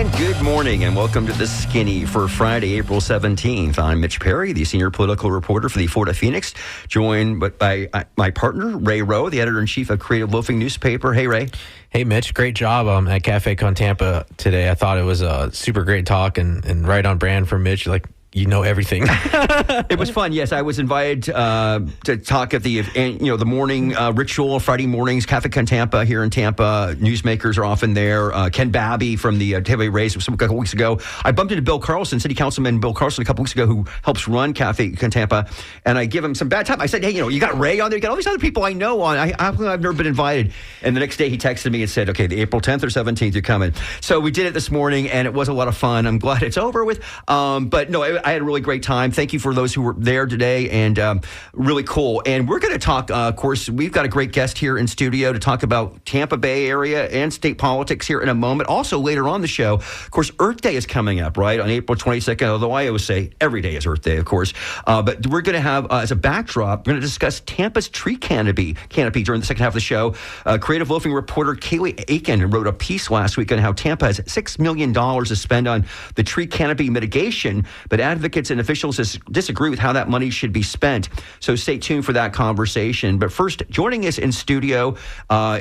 And good morning, and welcome to The Skinny for Friday, April 17th. I'm Mitch Perry, the senior political reporter for the Florida Phoenix, joined by my partner, Ray Rowe, the editor-in-chief of Creative Loafing newspaper. Hey, Ray. Hey, Mitch. Great job at Cafe Con Tampa today. I thought it was a super great talk and right on brand for Mitch. Like, you know everything. It was fun. Yes, I was invited to talk at the morning ritual Friday mornings. Cafe Con Tampa here in Tampa. Newsmakers are often there. Ken Babby from the Tampa Bay Rays a couple weeks ago. I bumped into Bill Carlson, City Councilman Bill Carlson, a couple weeks ago, who helps run Cafe Con Tampa, and I give him some bad time. I said, hey, you got Ray on there. You got all these other people I know on. I've never been invited. And the next day he texted me and said, okay, the April 10th or 17th, you're coming. So we did it this morning, and it was a lot of fun. I'm glad it's over with. But no, I had a really great time. Thank you for those who were there today, and really cool. And we're going to talk, of course, we've got a great guest here in studio to talk about Tampa Bay area and state politics here in a moment. Also, later on the show, of course, Earth Day is coming up, right, on April 22nd, although I always say every day is Earth Day, of course. But we're going to have, as a backdrop, we're going to discuss Tampa's tree canopy during the second half of the show. Creative Loafing reporter Kaylee Aiken wrote a piece last week on how Tampa has $6 million to spend on the tree canopy mitigation, but advocates and officials disagree with how that money should be spent. So stay tuned for that conversation. But first, joining us in studio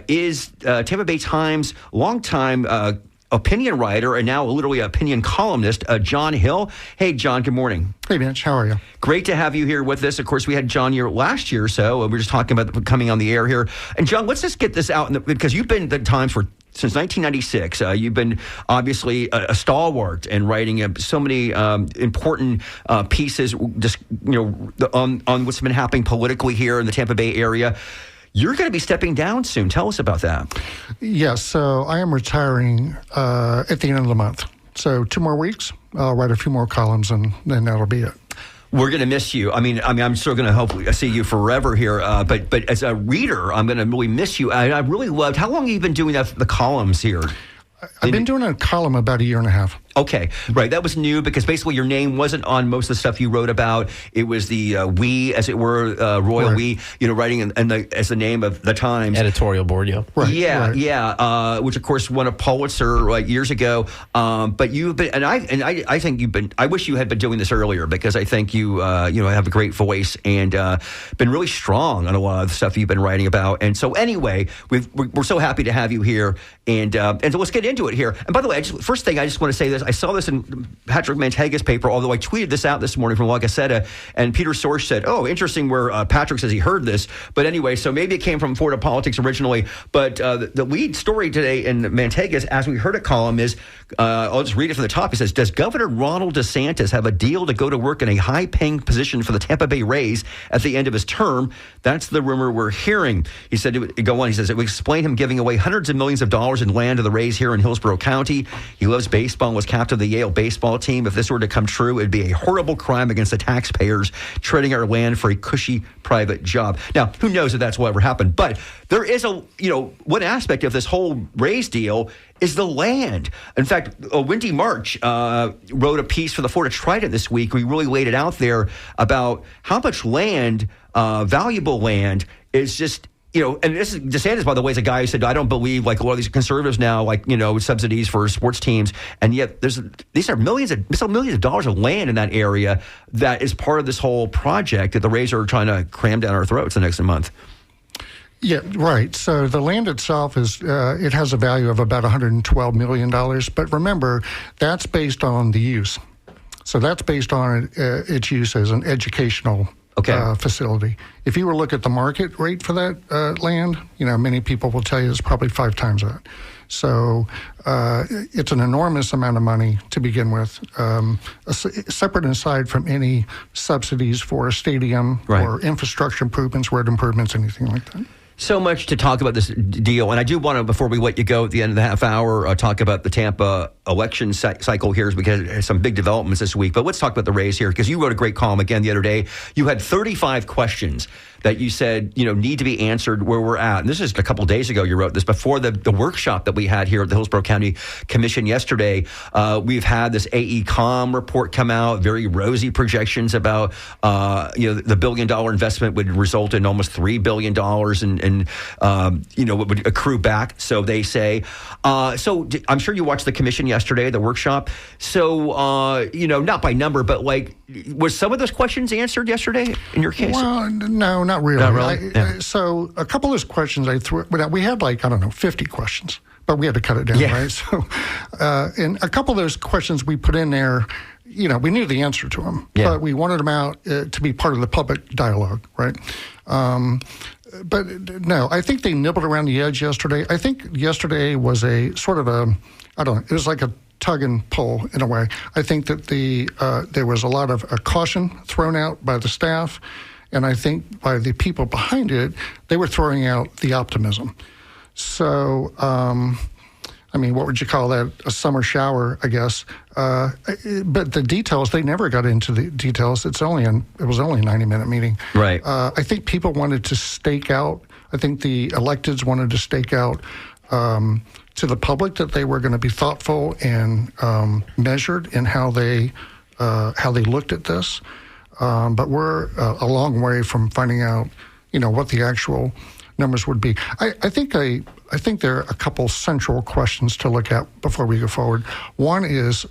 is Tampa Bay Times longtime opinion writer and now literally opinion columnist, John Hill. Hey, John, good morning. Hey, Mitch, how are you? Great to have you here with us. Of course, we had John here last year or so, and we were just talking about coming on the air here. And John, let's just get this out, because you've been at the Times since 1996. You've been obviously a stalwart in writing so many important pieces just on what's been happening politically here in the Tampa Bay area. You're going to be stepping down soon. Tell us about that. Yes, so I am retiring at the end of the month. So 2 more weeks, I'll write a few more columns, and then that'll be it. We're going to miss you. I mean, I'm still going to hopefully see you forever here. But as a reader, I'm going to really miss you. I really loved. How long have you been doing the columns here? I've been doing a column about 1.5 years. Okay, right. That was new because basically your name wasn't on most of the stuff you wrote about. It was the we, as it were, royal we, writing as the name of the Times. Editorial board, yeah. Right. Yeah, right. Yeah. Which of course won a Pulitzer years ago. But you've been, and I think you've been. I wish you had been doing this earlier, because I think you have a great voice and been really strong on a lot of the stuff you've been writing about. And so anyway, we're so happy to have you here, and so let's get into it here. And by the way, first thing I just want to say this. I saw this in Patrick Mantega's paper, although I tweeted this out this morning from La Gazzetta, and Peter Sorge said, oh, interesting where Patrick says he heard this. But anyway, so maybe it came from Florida Politics originally. But the lead story today in Mantega's As We Heard It column is, I'll just read it from the top. He says, does Governor Ronald DeSantis have a deal to go to work in a high-paying position for the Tampa Bay Rays at the end of his term? That's the rumor we're hearing. He said, it would explain him giving away hundreds of millions of dollars in land to the Rays here in Hillsborough County. He loves baseball and was captain of the Yale baseball team. If this were to come true, it'd be a horrible crime against the taxpayers trading our land for a cushy private job. Now, who knows if that's what ever happened, but there is one aspect of this whole Rays deal is the land. In fact, Wendy March wrote a piece for the Florida Trident this week. We really laid it out there about how much land, valuable land, is just, and this is DeSantis, by the way, is a guy who said, I don't believe, like a lot of these conservatives now, subsidies for sports teams. And yet these are millions of dollars of land in that area that is part of this whole project that the Rays are trying to cram down our throats the next month. Yeah, right. So the land itself it has a value of about $112 million. But remember, that's based on the use. So that's based on its use as an educational facility. If you were to look at the market rate for that land, many people will tell you it's probably 5 times that. So it's an enormous amount of money to begin with, separate and aside from any subsidies for a stadium or infrastructure improvements, road improvements, anything like that. So much to talk about this deal, and I do want to, before we let you go at the end of the half hour, talk about the Tampa election cycle here, because there's some big developments this week. But let's talk about the Rays here, because you wrote a great column again the other day. You had 35 questions that you said, need to be answered where we're at. And this is a couple of days ago you wrote this, before the workshop that we had here at the Hillsborough County Commission yesterday. We've had this AECOM report come out, very rosy projections about, the $1 billion investment would result in almost $3 billion and what would accrue back, so they say. So I'm sure you watched the commission yesterday, the workshop. So, not by number, but was some of those questions answered yesterday in your case? Well, no, not really. Not really? So a couple of those questions I threw, we had 50 questions, but we had to cut it down, right? So, and a couple of those questions we put in there, we knew the answer to them, but we wanted them out to be part of the public dialogue, right? But no, I think they nibbled around the edge yesterday. I think yesterday was a sort of it was like a tug and pull in a way. I think that there was a lot of caution thrown out by the staff, and I think by the people behind it, they were throwing out the optimism. So, what would you call that? A summer shower, I guess. But the details, they never got into the details. It was only a 90-minute meeting. Right. I think people wanted to stake out. I think the electeds wanted to stake out to the public that they were going to be thoughtful and measured in how they looked at this. But we're a long way from finding out, what the actual numbers would be. I think there are a couple central questions to look at before we go forward. One is,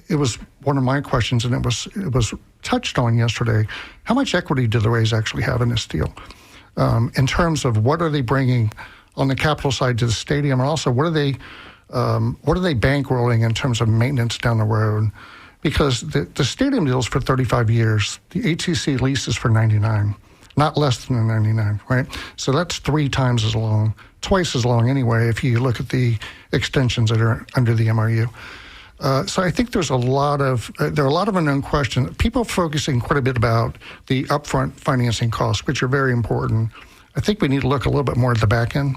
it was one of my questions, and it was touched on yesterday. How much equity do the Rays actually have in this deal? In terms of what are they bringing on the capital side to the stadium, and also what are they bankrolling in terms of maintenance down the road? Because the stadium deal's for 35 years. The HCC lease is for 99. Not less than the 99, right? So that's 3 times as long, twice as long anyway, if you look at the extensions that are under the MRU. So I think there are a lot of unknown questions. People focusing quite a bit about the upfront financing costs, which are very important. I think we need to look a little bit more at the back end.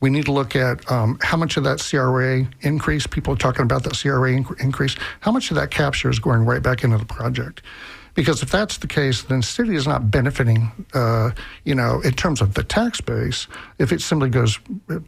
We need to look at how much of that CRA increase, people are talking about that CRA increase, how much of that capture is going right back into the project. Because if that's the case, then the city is not benefiting, in terms of the tax base, if it simply goes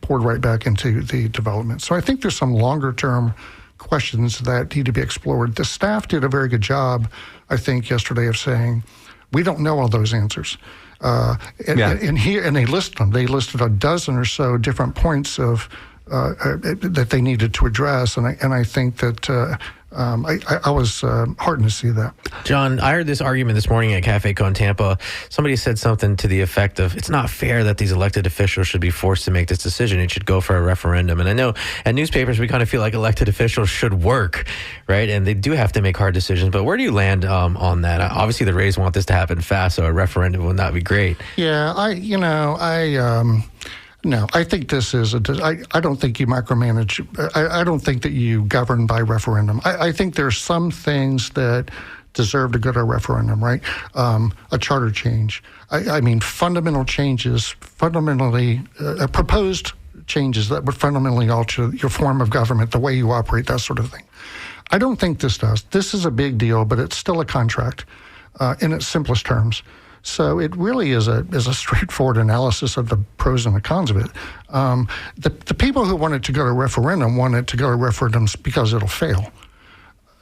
poured right back into the development. So I think there's some longer-term questions that need to be explored. The staff did a very good job, I think, yesterday of saying, we don't know all those answers. And they listed them. They listed a dozen or so different points of that they needed to address, and I think that I was heartened to see that. John, I heard this argument this morning at Cafe Con Tampa. Somebody said something to the effect of, it's not fair that these elected officials should be forced to make this decision. It should go for a referendum. And I know at newspapers, we kind of feel like elected officials should work, right? And they do have to make hard decisions. But where do you land on that? Obviously, the Rays want this to happen fast, so a referendum would not be great. Yeah, No, I think this is I don't think you micromanage. I don't think that you govern by referendum. I think there's some things that deserve to go to a referendum, right? A charter change. I mean, fundamental changes, proposed changes that would fundamentally alter your form of government, the way you operate, that sort of thing. I don't think this does. This is a big deal, but it's still a contract in its simplest terms. So it really is a straightforward analysis of the pros and the cons of it. The people who want it to go to referendum want it to go to referendums because it'll fail.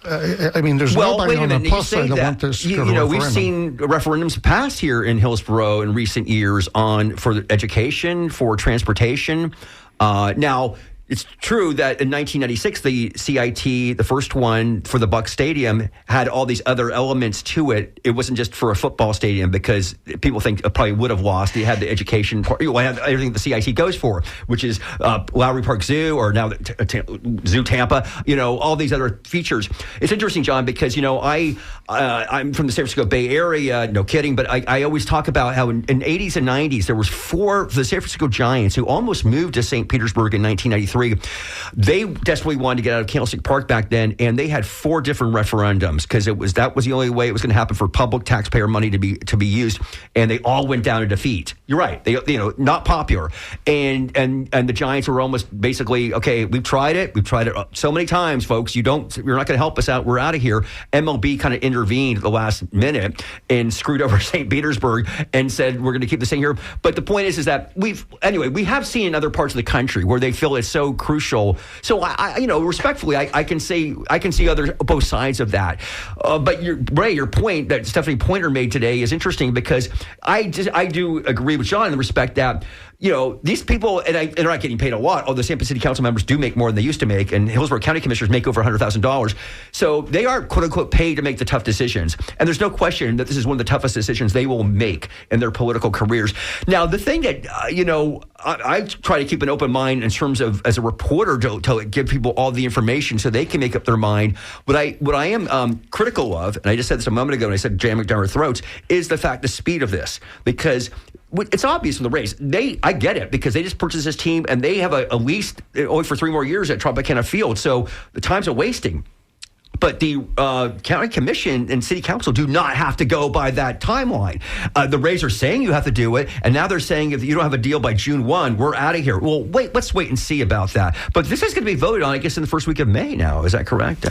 There's nobody on the plus side that want this to go to referendum. We've seen referendums pass here in Hillsborough in recent years for education, for transportation. Now, it's true that in 1996, the CIT, the first one for the Buck Stadium, had all these other elements to it. It wasn't just for a football stadium, because people think it probably would have lost. It had the education part, it had everything the CIT goes for, which is Lowry Park Zoo, or now Zoo Tampa, all these other features. It's interesting, John, because, I'm from the San Francisco Bay Area, no kidding, but I always talk about how in 80s and 90s, there was 4 of the San Francisco Giants who almost moved to St. Petersburg in 1993. 2003. They desperately wanted to get out of Candlestick Park back then, and they had 4 different referendums because that was the only way it was going to happen for public taxpayer money to be used, and they all went down to defeat. You're right. They not popular, and the Giants were almost basically, okay, we've tried it so many times, folks. You're not going to help us out. We're out of here. MLB kind of intervened at the last minute and screwed over St. Petersburg and said we're going to keep this thing here. But the point is that we have seen in other parts of the country where they feel it's so crucial. So I respectfully, I can see both sides of that. But your point that Stephanie Pointer made today is interesting because I do agree with John in the respect that, these people, and they're not getting paid a lot, although the Tampa City Council members do make more than they used to make, and Hillsborough County Commissioners make over $100,000. So they are, quote unquote, paid to make the tough decisions. And there's no question that this is one of the toughest decisions they will make in their political careers. Now, the thing that, I try to keep an open mind in terms of, as a reporter, to give people all the information so they can make up their mind. What I am critical of, and I just said this a moment ago, and I said jamming down our throats, is the speed of this. Because it's obvious in the race. I get it because they just purchased this team and they have a lease only for 3 more years at Tropicana Field. So the time's a wasting. But the county commission and city council do not have to go by that timeline. The Rays are saying you have to do it, and now they're saying if you don't have a deal by June 1, we're out of here. Well, let's wait and see about that. But this is going to be voted on, I guess, in the first week of May now. Is that correct?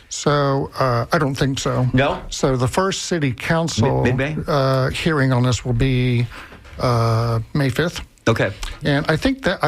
So I don't think so. No? So the first city council Mid-May? Hearing on this will be May 5th. Okay. And I think that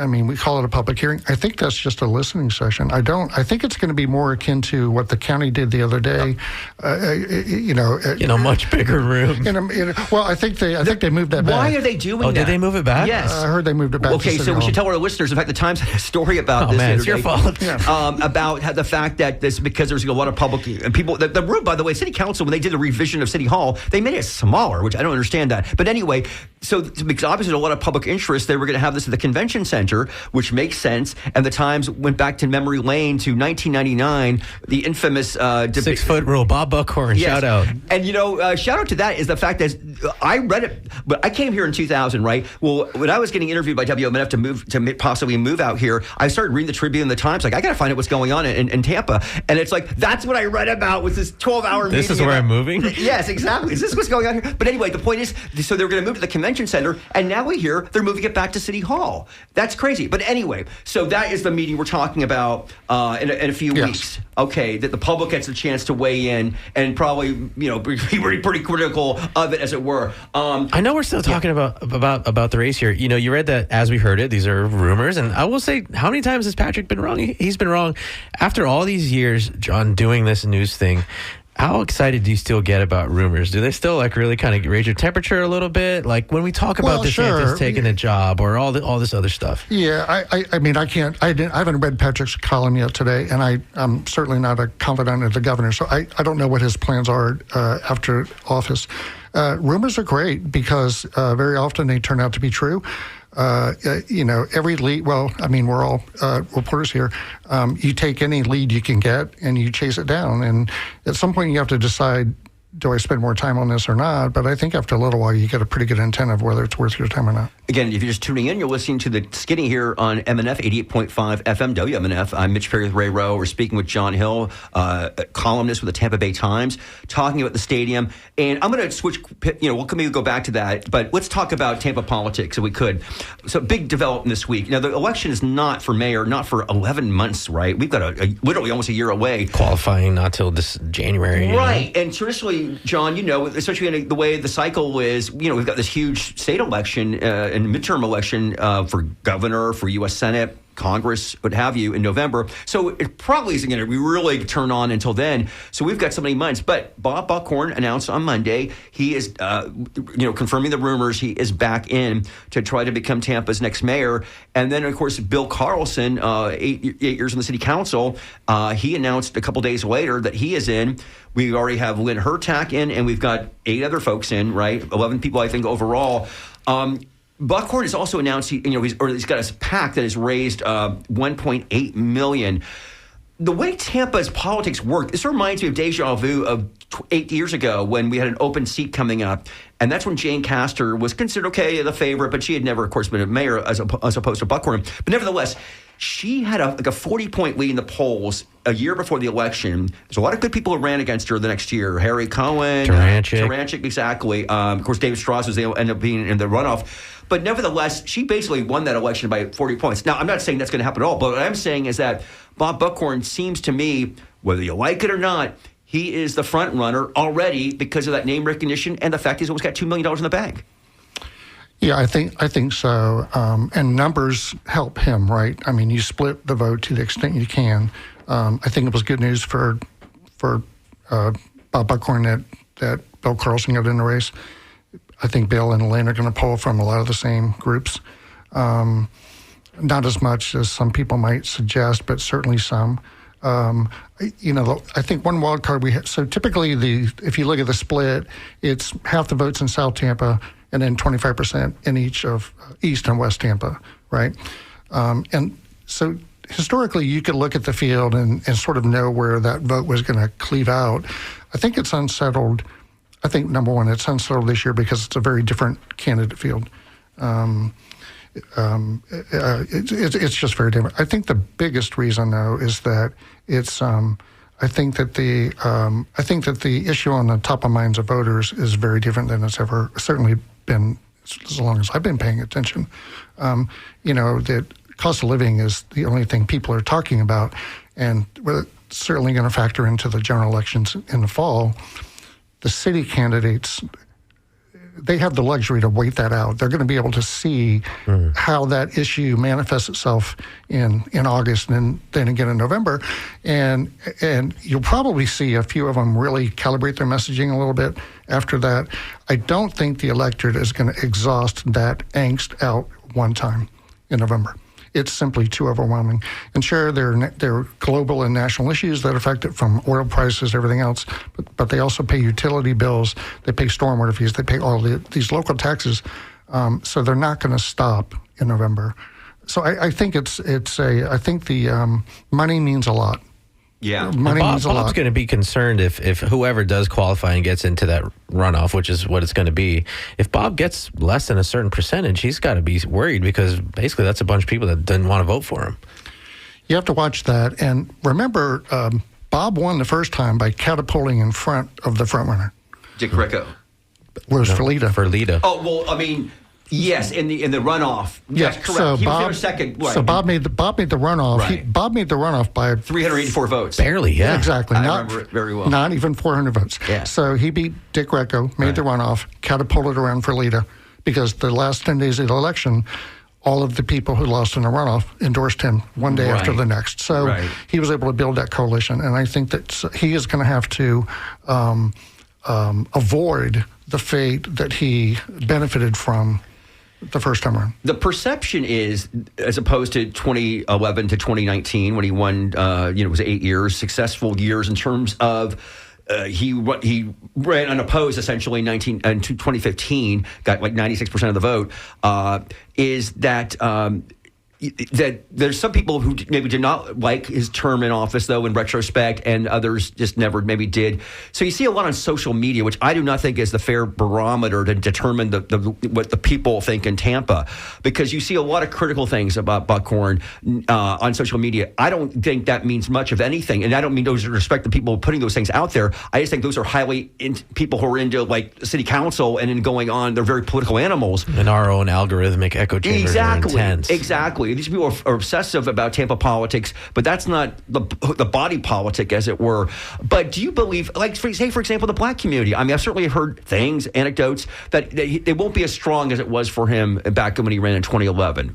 we call it a public hearing. I think that's just a listening session. I think it's going to be more akin to what the county did the other day. In a much bigger room. I think they moved that back. Why are they doing that? Oh, did they move it back? Yes. I heard they moved it back. Okay, so we should tell our listeners. In fact, the Times had a story about this. Man, it's your fault. About the fact that this, because there's a lot of public and people. The room, by the way, City Council, when they did the revision of City Hall, they made it smaller, which I don't understand that. But anyway, so because obviously there's a lot of public interest, they were going to have this at the convention center, which makes sense. And the Times went back to memory lane to 1999, the infamous 6-foot rule. Bob Buckhorn, yes. Shout out. And shout out to that is the fact that I read it, but I came here in 2000, right? Well, when I was getting interviewed by WMNF to possibly move out here, I started reading the Tribune and the Times. Like, I got to find out what's going on in Tampa. And it's like, that's what I read about was this 12-hour meeting. This is where I'm moving? Yes, exactly. Is this what's going on here? But anyway, the point is, so they were going to move to the convention center, and now we hear they're moving it back to City Hall. That's crazy. But anyway, so that is the meeting we're talking about in a few weeks. Okay, that the public gets a chance to weigh in and probably, be pretty critical of it, as it were. I know we're still talking about the race here. You read that as we heard it, these are rumors. And I will say, how many times has Patrick been wrong? He's been wrong. After all these years, John, doing this news thing, how excited do you still get about rumors? Do they still really kind of raise your temperature a little bit? Like when we talk about DeSantis taking a job or all this other stuff? Yeah, I haven't read Patrick's column yet today, and I'm certainly not a confidant of the governor, so I don't know what his plans are after office. Rumors are great because very often they turn out to be true. Every lead, we're all reporters here. You take any lead you can get and you chase it down. And at some point you have to decide, do I spend more time on this or not? But I think after a little while, you get a pretty good intent of whether it's worth your time or not. Again, if you're just tuning in, you're listening to The Skinny here on MNF 88.5 FM WMNF. I'm Mitch Perry with Ray Rowe. We're speaking with John Hill, columnist with the Tampa Bay Times, talking about the stadium. And I'm going to switch, we'll maybe go back to that, but let's talk about Tampa politics if we could. So big development this week. Now, the election is not for mayor, not for 11 months, right? We've got literally almost a year away. Qualifying not till this January. Right. And traditionally, John, especially in the way the cycle is, we've got this huge state election and midterm election for governor, for U.S. Senate, Congress, what have you, in November. So it probably isn't going to really turn on until then. So we've got so many months. But Bob Buckhorn announced on Monday he is, confirming the rumors, he is back in to try to become Tampa's next mayor. And then, of course, Bill Carlson, 8 years in the city council, he announced a couple days later that he is in. We already have Lynn Hurtak in, and we've got 8 other folks in, right? 11 people, I think, overall. Buckhorn has also announced he's got a PAC that has raised $1.8 million. The way Tampa's politics work, this reminds me of deja vu of 8 years ago when we had an open seat coming up. And that's when Jane Castor was considered, the favorite, but she had never, of course, been a mayor as opposed to Buckhorn. But nevertheless, She had a 40-point lead in the polls a year before the election. There's a lot of good people who ran against her the next year. Harry Cohen. Taranchik, exactly. Of course, David Strauss was able to end up being in the runoff. But nevertheless, she basically won that election by 40 points. Now, I'm not saying that's going to happen at all, but what I'm saying is that Bob Buckhorn seems to me, whether you like it or not, he is the front runner already because of that name recognition and the fact he's always got $2 million in the bank. Yeah, I think so. And numbers help him, right? I mean, you split the vote to the extent you can. I think it was good news for Bob Buckhorn that Bill Carlson got in the race. I think Bill and Elaine are going to pull from a lot of the same groups. Not as much as some people might suggest, but certainly some. I think one wild card we have. So typically, if you look at the split, it's half the votes in South Tampa and then 25% in each of East and West Tampa, right? And so historically, you could look at the field and sort of know where that vote was going to cleave out. I think it's unsettled. I think, number one, it's unsettled this year because it's a very different candidate field. It's just very different. I think the biggest reason, though, is that it's. I think that the issue on the top of minds of voters is very different than it's ever certainly been as long as I've been paying attention. That cost of living is the only thing people are talking about, and we're certainly going to factor into the general elections in the fall. The city candidates, they have the luxury to wait that out. They're going to be able to see how that issue manifests itself in August and then again in November. And you'll probably see a few of them really calibrate their messaging a little bit after that. I don't think the electorate is going to exhaust that angst out one time in November. It's simply too overwhelming. And sure, there are global and national issues that affect it, from oil prices, everything else, but they also pay utility bills, they pay stormwater fees, they pay all these local taxes. So they're not going to stop in November. So I think I think the money means a lot. Yeah, Bob's going to be concerned if whoever does qualify and gets into that runoff, which is what it's going to be. If Bob gets less than a certain percentage, he's got to be worried, because basically that's a bunch of people that didn't want to vote for him. You have to watch that. And remember, Bob won the first time by catapulting in front of the frontrunner. Dick Greco. Where's Ferlita? Ferlita. Oh, well, I mean, yes, in the runoff. Yes, correct. So he was Bob, there second. Right. So Bob made the runoff. Right. Bob made the runoff by 384 votes. Barely, yeah. Exactly. I remember it very well. Not even 400 votes. Yeah. So he beat Dick Greco, made the runoff, catapulted around Ferlita, because the last 10 days of the election, all of the people who lost in the runoff endorsed him one day after the next. So he was able to build that coalition. And I think that he is going to have to avoid the fate that he benefited from the first time around. The perception is, as opposed to 2011 to 2019, when he won, it was 8 years, successful years in terms of he ran unopposed essentially in 2015, got like 96% of the vote, is that that there's some people who maybe did not like his term in office, though, in retrospect, and others just never maybe did. So you see a lot on social media, which I do not think is the fair barometer to determine what the people think in Tampa, because you see a lot of critical things about Buckhorn on social media. I don't think that means much of anything, and I don't mean those respect the people putting those things out there. I just think those are highly people who are into like city council and in going on. They're very political animals. And our own algorithmic echo chambers are intense. Exactly. These people are obsessive about Tampa politics, but that's not the body politic, as it were. But do you believe, like, say, for example, the black community? I mean, I've certainly heard things, anecdotes, that they won't be as strong as it was for him back when he ran in 2011.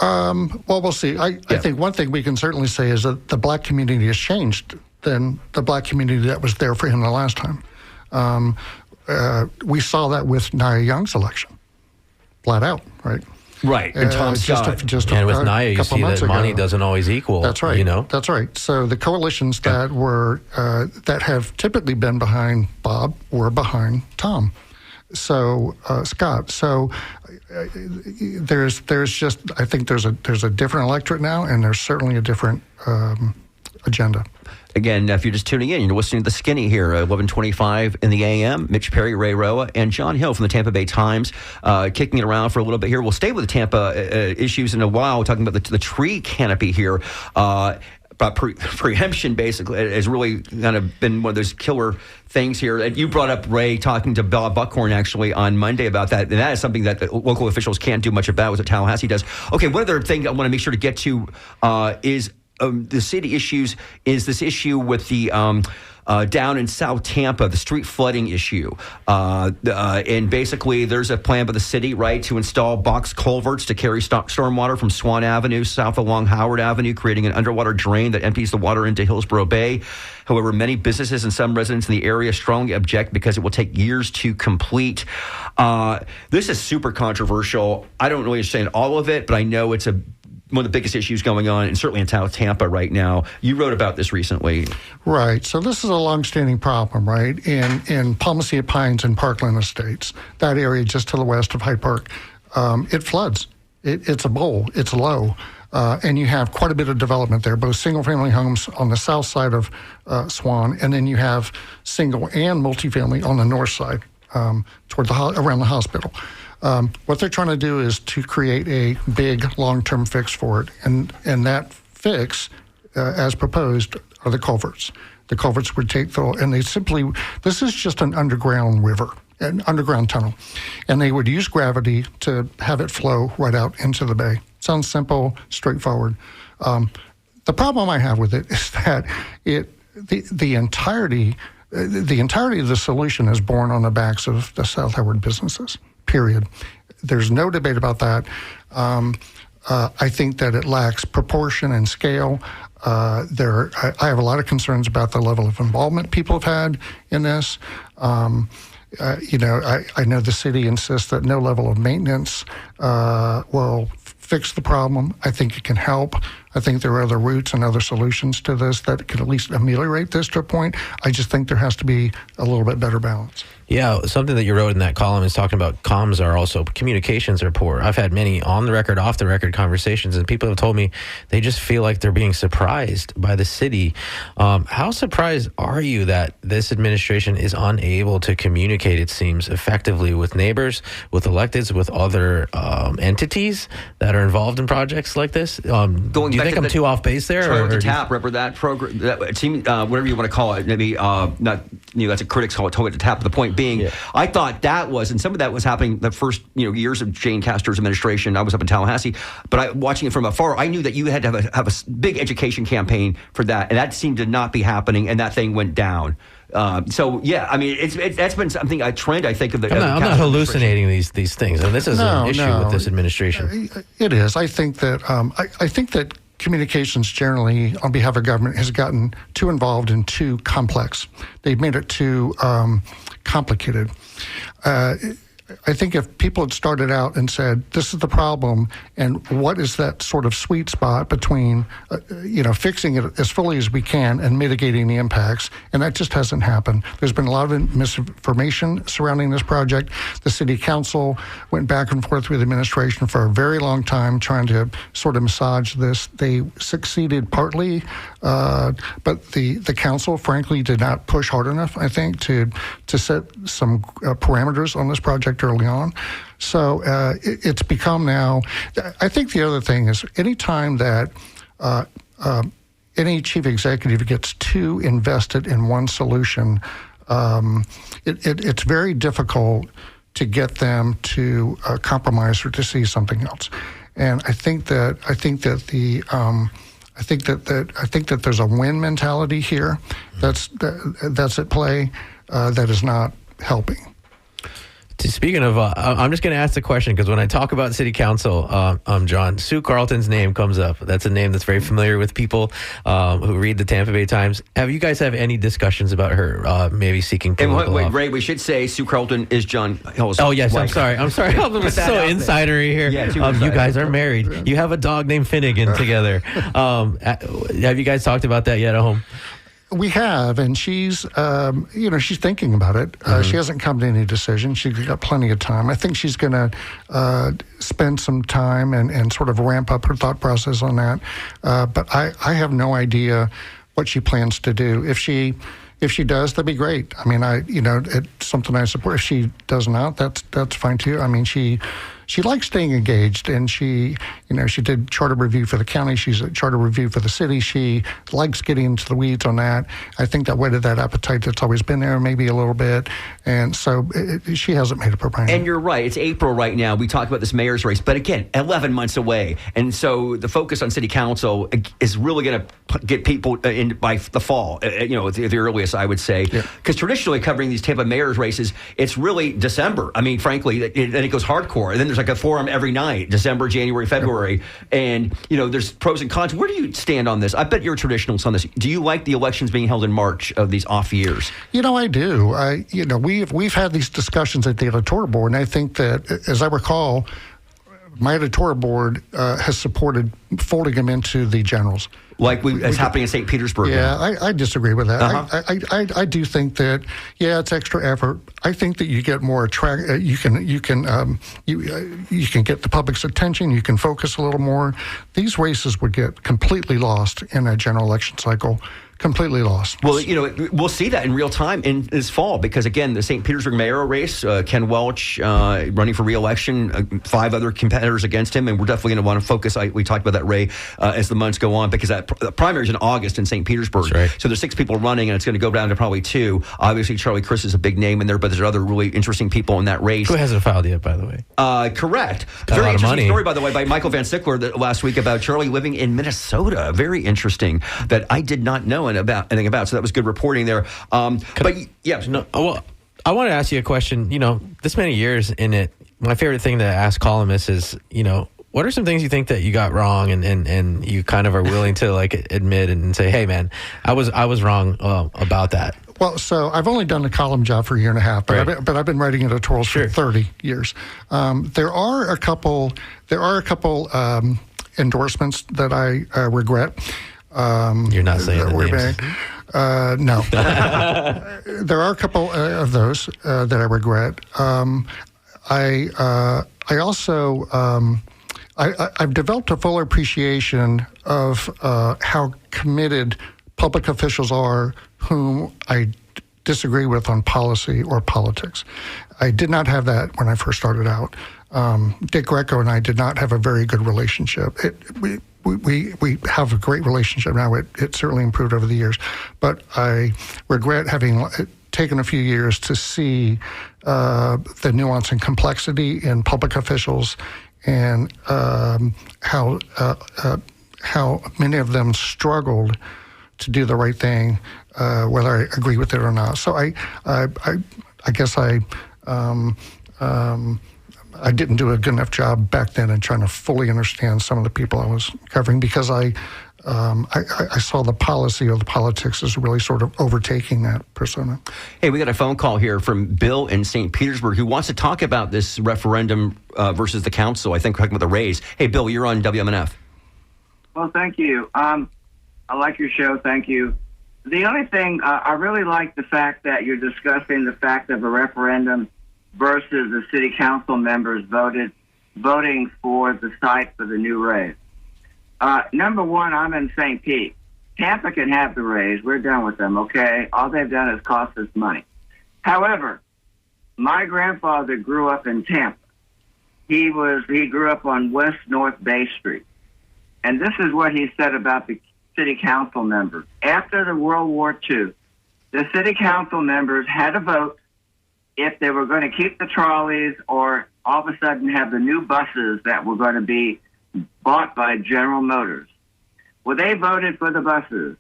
Well, we'll see. I think one thing we can certainly say is that the black community has changed than the black community that was there for him the last time. We saw that with Nia Young's election, flat out, right? Right, and Tom Scott. And with Nia, you see that money doesn't always equal. That's right. You know? That's right. So the coalitions that were that have typically been behind Bob were behind Tom. So Scott. So there's just, I think there's a different electorate now, and there's certainly a different agenda. Again, if you're just tuning in, you're listening to The Skinny here, 11:25 in the a.m. Mitch Perry, Ray Roa, and John Hill from the Tampa Bay Times, kicking it around for a little bit here. We'll stay with the Tampa issues in a while, talking about the tree canopy here. About preemption, basically, has really kind of been one of those killer things here. And you brought up, Ray, talking to Bob Buckhorn actually on Monday about that. And that is something that the local officials can't do much about, what Tallahassee does. Okay, one other thing I want to make sure to get to is the city issues, is this issue with the down in South Tampa, the street flooding issue. And basically, there's a plan by the city, right, to install box culverts to carry stormwater from Swan Avenue south along Howard Avenue, creating an underwater drain that empties the water into Hillsborough Bay. However, many businesses and some residents in the area strongly object because it will take years to complete. This is super controversial. I don't really understand all of it, but I know it's one of the biggest issues going on, and certainly in South Tampa right now. You wrote about this recently. Right. So this is a longstanding problem, right? In Palmacia Pines and Parkland Estates, that area just to the west of Hyde Park, it floods. It's a bowl. It's low. And you have quite a bit of development there, both single-family homes on the south side of Swan, and then you have single and multifamily on the north side toward around the hospital. What they're trying to do is to create a big long-term fix for it, and that fix, as proposed, are the culverts. The culverts would take this is just an underground river, an underground tunnel, and they would use gravity to have it flow right out into the bay. Sounds simple, straightforward. The problem I have with it is that the entirety of the solution is borne on the backs of the South Howard businesses. Period. There's no debate about that. I think that it lacks proportion and scale. I have a lot of concerns about the level of involvement people have had in this. I know the city insists that no level of maintenance will fix the problem. I think it can help. I think there are other routes and other solutions to this that could at least ameliorate this to a point. I just think there has to be a little bit better balance. Yeah, something that you wrote in that column is talking about comms are also, communications are poor. I've had many on-the-record, off-the-record conversations, and people have told me they just feel like they're being surprised by the city. How surprised are you that this administration is unable to communicate, it seems, effectively with neighbors, with electeds, with other entities that are involved in projects like this? Do you think I'm too off base there? Toilet to tap, remember that program? It seemed, whatever you want to call it, maybe that's a critics call it toilet to tap. The point being, yeah. I thought that was, and some of that was happening the first years of Jane Castor's administration. I was up in Tallahassee, but watching it from afar, I knew that you had to have a big education campaign for that, and that seemed to not be happening, and that thing went down. So yeah, I mean, that's been something a trend I think of the. I'm not hallucinating these things, and this is an issue with this administration. It is. I think that I think that communications generally on behalf of government has gotten too involved and too complex. They've made it too complicated. I think if people had started out and said, this is the problem, and what is that sort of sweet spot between, fixing it as fully as we can and mitigating the impacts, and that just hasn't happened. There's been a lot of misinformation surrounding this project. The city council went back and forth with the administration for a very long time trying to sort of massage this. They succeeded partly, but the council, frankly, did not push hard enough, I think, to set some parameters on this project early on. So it's become now, I think the other thing is anytime that any chief executive gets too invested in one solution, it's very difficult to get them to compromise or to see something else. And I think that there's a win mentality here that's at play that is not helping. Speaking of, I'm just going to ask the question because when I talk about city council, John, Sue Carlton's name comes up. That's a name that's very familiar with people who read the Tampa Bay Times. Have you guys have any discussions about her maybe seeking political wait, Ray, we should say Sue Carlton is John Hill's Oh, yes, wife. I'm sorry. I'm so insidery here. Yeah, you guys are married. You have a dog named Finnegan together. Have you guys talked about that yet at home? We have, and she's thinking about it. She hasn't come to any decision. She's got plenty of time. I think she's going to spend some time and sort of ramp up her thought process on that. But I have no idea what she plans to do. If she does, that'd be great. I mean, it's something I support. If she does not, that's fine too. I mean, she likes staying engaged, and she did charter review for the county. She's a charter review for the city. She likes getting into the weeds on that. I think that whetted that appetite that's always been there, maybe a little bit, and so she hasn't made up her mind. And you're right. It's April right now. We talked about this mayor's race, but again, 11 months away, and so the focus on city council is really going to get people in by the fall. The earliest, I would say, because traditionally covering these Tampa mayor's races, it's really December. I mean, frankly, then it goes hardcore, and then there's like a forum every night, December, January, February, and there's pros and cons. Where do you stand on this? I bet you're a traditionalist on this. Do you like the elections being held in March of these off years? I do. We've had these discussions at the editorial board, and I think that, as I recall, my editorial board has supported folding them into the generals. Like it's happening in St. Petersburg. Yeah, I disagree with that. I do think that, it's extra effort. I think that you get more you can get the public's attention. You can focus a little more. These races would get completely lost in a general election cycle. Completely lost. Well, we'll see that in real time in this fall because, again, the St. Petersburg mayoral race, Ken Welch running for re-election, 5 other competitors against him, and we're definitely going to want to focus. We talked about that, Ray, as the months go on because the primary is in August in St. Petersburg. That's right. So there's 6 people running, and it's going to go down to probably 2. Obviously, Charlie Crist is a big name in there, but there's other really interesting people in that race. Who hasn't filed yet, by the way? Correct. Got Very a lot of interesting money. story, by the way, by Michael Van Sickler last week about Charlie living in Minnesota. Very interesting that I did not know anything about. So that was good reporting there. I want to ask you a question. This many years in it, my favorite thing to ask columnists is, what are some things you think that you got wrong and you kind of are willing to admit and say, hey, man, I was wrong about that? Well, so I've only done the column job for a year and a half, but I've been writing editorials for 30 years. There are a couple endorsements that I regret. You're not saying the names. No. There are a couple of those that I regret. I also I've developed a fuller appreciation of how committed public officials are whom I disagree with on policy or politics. I did not have that when I first started out. Dick Greco and I did not have a very good relationship. We have a great relationship now. It certainly improved over the years, but I regret having taken a few years to see the nuance and complexity in public officials and how many of them struggled to do the right thing, whether I agree with it or not. So I guess I didn't do a good enough job back then in trying to fully understand some of the people I was covering because I saw the policy or the politics as really sort of overtaking that persona. Hey, we got a phone call here from Bill in St. Petersburg who wants to talk about this referendum versus the council. I think talking about the raise. Hey, Bill, you're on WMNF. Well, thank you. I like your show. Thank you. The only thing, I really like the fact that you're discussing the fact of a referendum versus the city council members voting for the site for the new raise. Number one, I'm in St. Pete. Tampa can have the raise. We're done with them, okay? All they've done is cost us money. However, my grandfather grew up in Tampa. He grew up on West North Bay Street. And this is what he said about the city council members. After the World War II, the city council members had a vote if they were going to keep the trolleys or all of a sudden have the new buses that were going to be bought by General Motors. Well, they voted for the buses.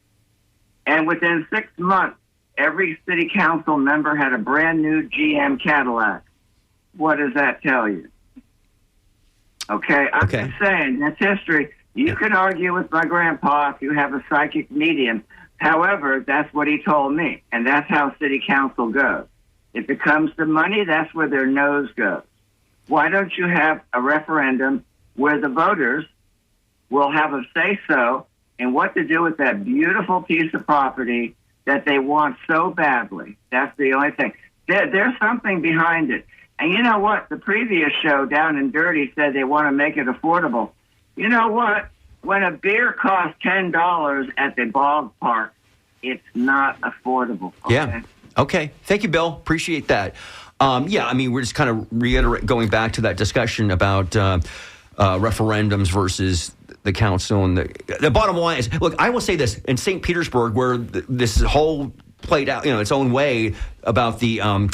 And within 6 months, every city council member had a brand new GM Cadillac. What does that tell you? Okay, I'm just saying, that's history. You can argue with my grandpa if you have a psychic medium. However, that's what he told me, and that's how city council goes. If it comes to money, that's where their nose goes. Why don't you have a referendum where the voters will have a say-so in what to do with that beautiful piece of property that they want so badly? That's the only thing. There's something behind it. And you know what? The previous show, Down and Dirty, said they want to make it affordable. You know what? When a beer costs $10 at the ballpark, it's not affordable. Okay? Yeah. Okay. Thank you, Bill. Appreciate that. Yeah, I mean, we're just kind of going back to that discussion about referendums versus the council. And the bottom line is, look, I will say this, in St. Petersburg, where this whole played out, its own way about the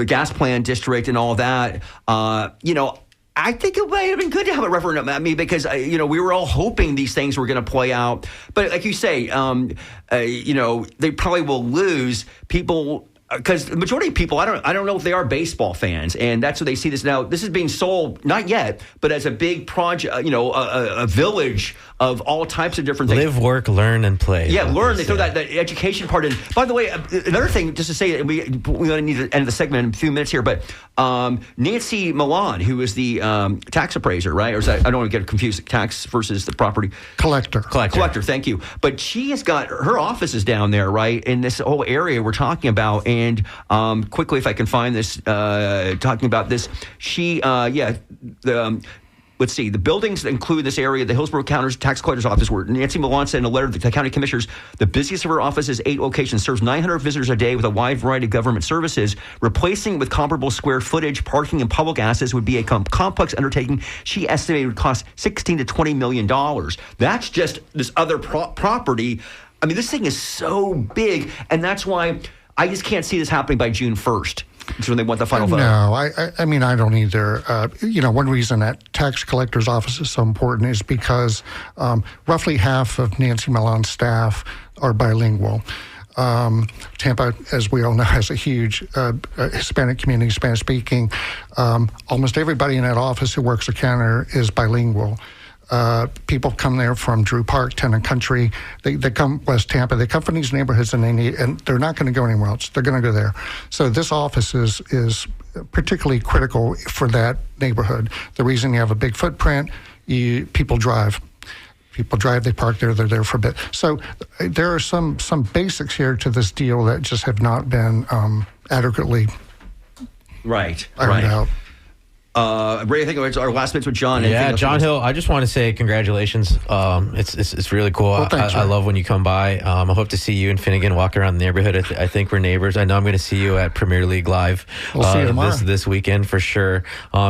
gas plant district and all that, I think it might have been good to have a referendum. I mean, because, we were all hoping these things were going to play out. But like you say, they probably will lose people. Because the majority of people, I don't know if they are baseball fans, and that's what they see this now. This is being sold, not yet, but as a big project, a village of all types of different things. Live, work, learn, and play. Yeah, learn. They throw that education part in. By the way, another thing, just to say, we need to end the segment in a few minutes here, but Nancy Milan, who is the tax appraiser, right? Or is that, I don't want to get confused, tax versus the property Collector, thank you. But she has got her offices down there, right, in this whole area we're talking about. And quickly, if I can find this, talking about this, let's see, the buildings that include this area, the Hillsborough County Tax Collector's Office, where Nancy Milan sent a letter to the county commissioners. The busiest of her offices, 8 locations, serves 900 visitors a day with a wide variety of government services. Replacing with comparable square footage, parking, and public assets would be a complex undertaking. She estimated it would cost $16 to $20 million. That's just this other property. I mean, this thing is so big, and that's why I just can't see this happening by June 1st. It's when they want the final vote. No, I mean, I don't either. One reason that tax collector's office is so important is because roughly half of Nancy Milan's staff are bilingual. Tampa, as we all know, has a huge Hispanic community, Spanish-speaking. Almost everybody in that office who works a counter is bilingual. People come there from Drew Park, Town and Country. They come West Tampa. They come from these neighborhoods, and they're not going to go anywhere else. They're going to go there. So this office is particularly critical for that neighborhood. The reason you have a big footprint, people drive. People drive, they park there, they're there for a bit. So there are some basics here to this deal that just have not been adequately ironed out. Ray, I think it's our last minutes with John. Yeah, John Hill, I just want to say congratulations. It's really cool. Well, thanks, I love when you come by. I hope to see you and Finnegan walk around the neighborhood. I think we're neighbors. I know I'm going to see you at Premier League Live we'll see you tomorrow. this weekend for sure.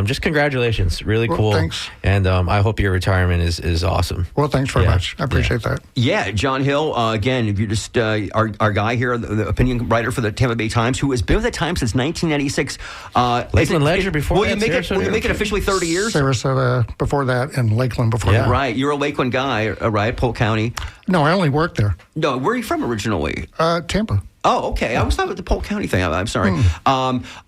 Just congratulations. Really cool. Thanks. And I hope your retirement is awesome. Well, thanks very much. I appreciate that. Yeah, John Hill, again, if you're just our guy here, the opinion writer for the Tampa Bay Times, who has been with the Times since 1996. Lakeland Ledger before will you make it officially 30 years? Sarasota before that, and Lakeland before that. Right. You're a Lakeland guy, right? Polk County. No, I only worked there. No, where are you from originally? Tampa. Oh, okay. I was talking about the Polk County thing. I'm sorry.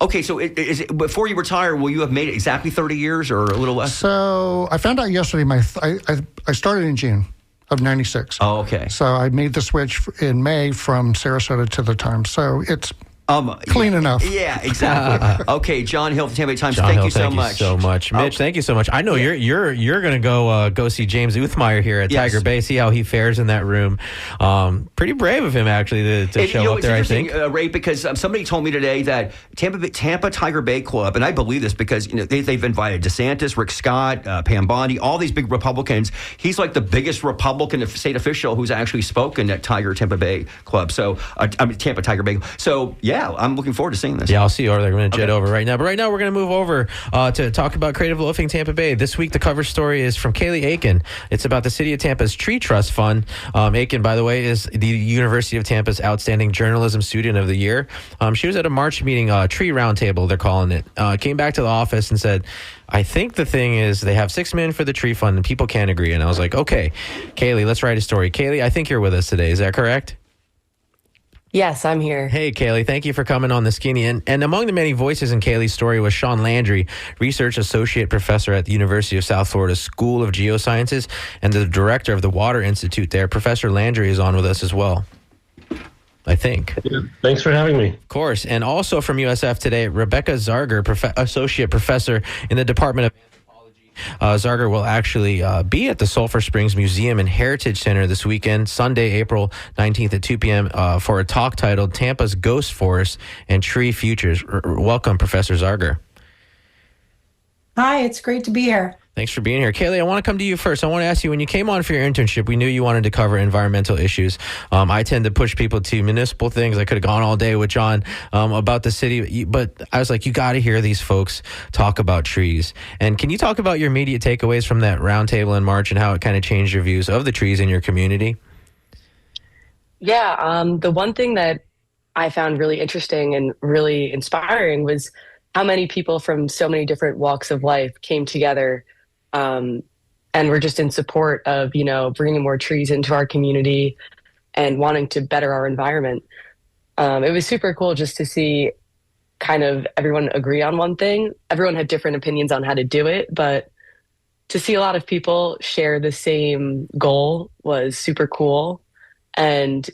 Okay, so is it, before you retire, will you have made it exactly 30 years or a little less? So I found out yesterday, I started in June of 96. Oh, okay. So I made the switch in May from Sarasota to the Times. So it's clean enough. Yeah, exactly. Okay, John Hill, the Tampa Bay Times. John Thank Hill, you so much. So much, Mitch. Thank you so much. I know you're going to go see James Uthmeyer here at Tiger Bay. See how he fares in that room. Pretty brave of him actually to show up there. I think, Ray, because somebody told me today that Tampa Tiger Bay Club, and I believe this because they've invited DeSantis, Rick Scott, Pam Bondi, all these big Republicans. He's like the biggest Republican state official who's actually spoken at Tampa Bay Club. So Tampa Tiger Bay. So yeah. I'm looking forward to seeing this. Yeah, I'll see you over there. We're going to jet over right now. But right now, we're going to move over to talk about Creative Loafing Tampa Bay. This week, the cover story is from Kaylee Aiken. It's about the City of Tampa's Tree Trust Fund. Aiken, by the way, is the University of Tampa's Outstanding Journalism Student of the Year. She was at a March meeting, Tree Roundtable, they're calling it. Came back to the office and said, I think the thing is they have $6 million for the tree fund and people can't agree. And I was like, okay, Kaylee, let's write a story. Kaylee, I think you're with us today. Is that correct? Yes, I'm here. Hey, Kaylee, thank you for coming on The Skinny. And among the many voices in Kaylee's story was Sean Landry, Research Associate Professor at the University of South Florida School of Geosciences and the Director of the Water Institute there. Professor Landry is on with us as well, I think. Yeah, thanks for having me. Of course. And also from USF today, Rebecca Zarger, Associate Professor in the Department of Zarger will actually be at the Sulphur Springs Museum and Heritage Center this weekend, Sunday, April 19th at 2 p.m. For a talk titled Tampa's Ghost Forest and Tree Futures. Welcome, Professor Zarger. Hi, it's great to be here. Thanks for being here. Kaylee, I want to come to you first. I want to ask you, when you came on for your internship, we knew you wanted to cover environmental issues. I tend to push people to municipal things. I could have gone all day with John about the city, but I was like, you got to hear these folks talk about trees. And can you talk about your immediate takeaways from that roundtable in March and how it kind of changed your views of the trees in your community? Yeah, the one thing that I found really interesting and really inspiring was how many people from so many different walks of life came together and were just in support of, bringing more trees into our community and wanting to better our environment. It was super cool just to see kind of everyone agree on one thing. Everyone had different opinions on how to do it, but to see a lot of people share the same goal was super cool. And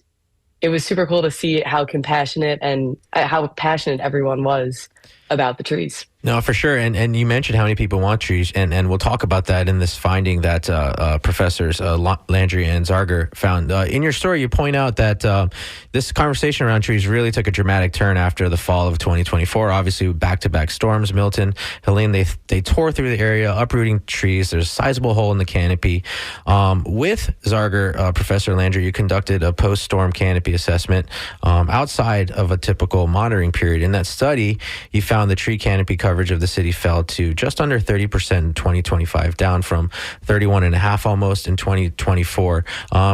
it was super cool to see how compassionate and how passionate everyone was about the trees. No, for sure. And you mentioned how many people want trees, and we'll talk about that in this finding that Professors Landry and Zargar found. In your story, you point out that this conversation around trees really took a dramatic turn after the fall of 2024. Obviously, back-to-back storms, Milton, Helene, they tore through the area, uprooting trees. There's a sizable hole in the canopy. With Zargar, Professor Landry, you conducted a post-storm canopy assessment outside of a typical monitoring period. In that study, you found the tree canopy coverage of the city fell to just under 30% in 2025, down from 31.5% almost in 2024.